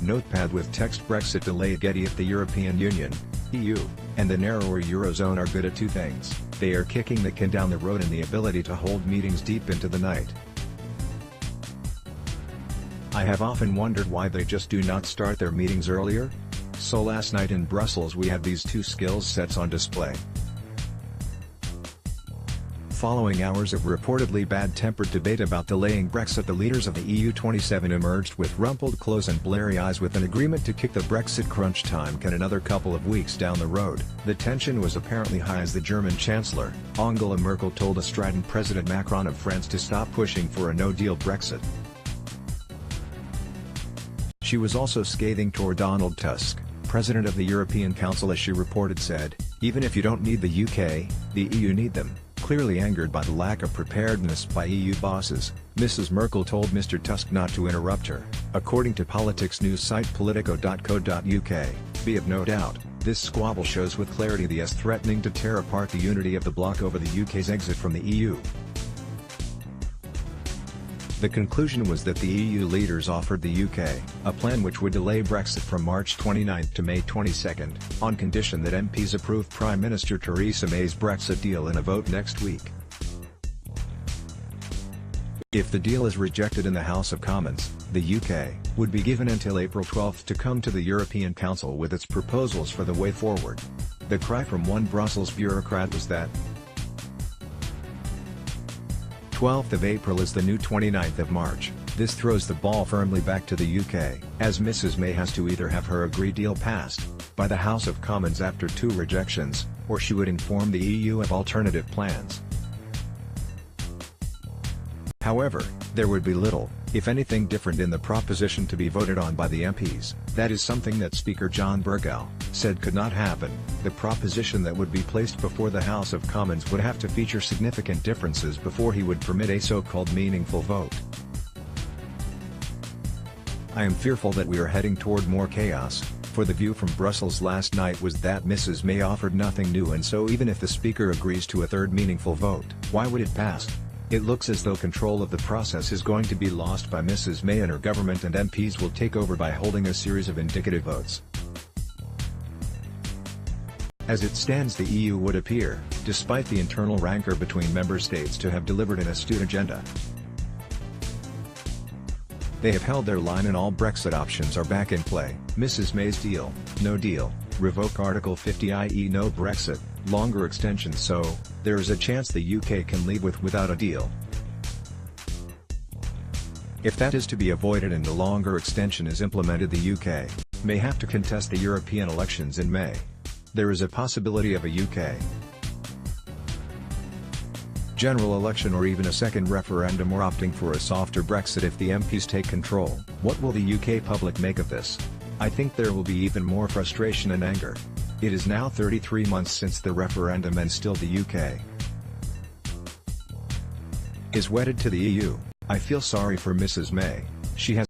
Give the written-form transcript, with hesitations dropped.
Notepad with text Brexit delay Getty. If the European Union, EU, and the narrower Eurozone are good at two things, they are kicking the can down the road and the ability to hold meetings deep into the night. I have often wondered why they just do not start their meetings earlier. So last night in Brussels we had these two skill sets on display. Following hours of reportedly bad-tempered debate about delaying Brexit, the leaders of the EU 27 emerged with rumpled clothes and blurry eyes with an agreement to kick the Brexit crunch time can another couple of weeks down the road. The tension was apparently high as the German Chancellor, Angela Merkel, told a strident President Macron of France to stop pushing for a no-deal Brexit. She was also scathing toward Donald Tusk, President of the European Council, as she reported said, "Even if you don't need the UK, the EU need them." Clearly angered by the lack of preparedness by EU bosses, Mrs. Merkel told Mr. Tusk not to interrupt her. According to politics news site politico.co.uk, be of no doubt, this squabble shows with clarity the US threatening to tear apart the unity of the bloc over the UK's exit from the EU. The conclusion was that the EU leaders offered the UK a plan which would delay Brexit from March 29 to May 22, on condition that MPs approve Prime Minister Theresa May's Brexit deal in a vote next week. If the deal is rejected in the House of Commons, the UK would be given until April 12 to come to the European Council with its proposals for the way forward. The cry from one Brussels bureaucrat was that 12th of April is the new 29th of March. This throws the ball firmly back to the UK, as Mrs. May has to either have her agreed deal passed by the House of Commons after 2 rejections, or she would inform the EU of alternative plans. However, there would be little, if anything, different in the proposition to be voted on by the MPs. That is something that Speaker John Bercow said could not happen. The proposition that would be placed before the House of Commons would have to feature significant differences before he would permit a so-called meaningful vote. I am fearful that we are heading toward more chaos, for the view from Brussels last night was that Mrs. May offered nothing new, and so even if the Speaker agrees to a third meaningful vote, why would it pass? It looks as though control of the process is going to be lost by Mrs. May and her government, and MPs will take over by holding a series of indicative votes. As it stands, the EU would appear, despite the internal rancor between member states, to have delivered an astute agenda. They have held their line and all Brexit options are back in play. Mrs. May's deal, no deal, revoke Article 50, i.e. no Brexit, longer extension, so there is a chance the UK can leave without a deal. If that is to be avoided and a longer extension is implemented, the UK may have to contest the European elections in May. There is a possibility of a UK general election or even a second referendum, or opting for a softer Brexit if the MPs take control. What will the UK public make of this? I think there will be even more frustration and anger. It is now 33 months since the referendum and still the UK is wedded to the EU. I feel sorry for Mrs. May. She has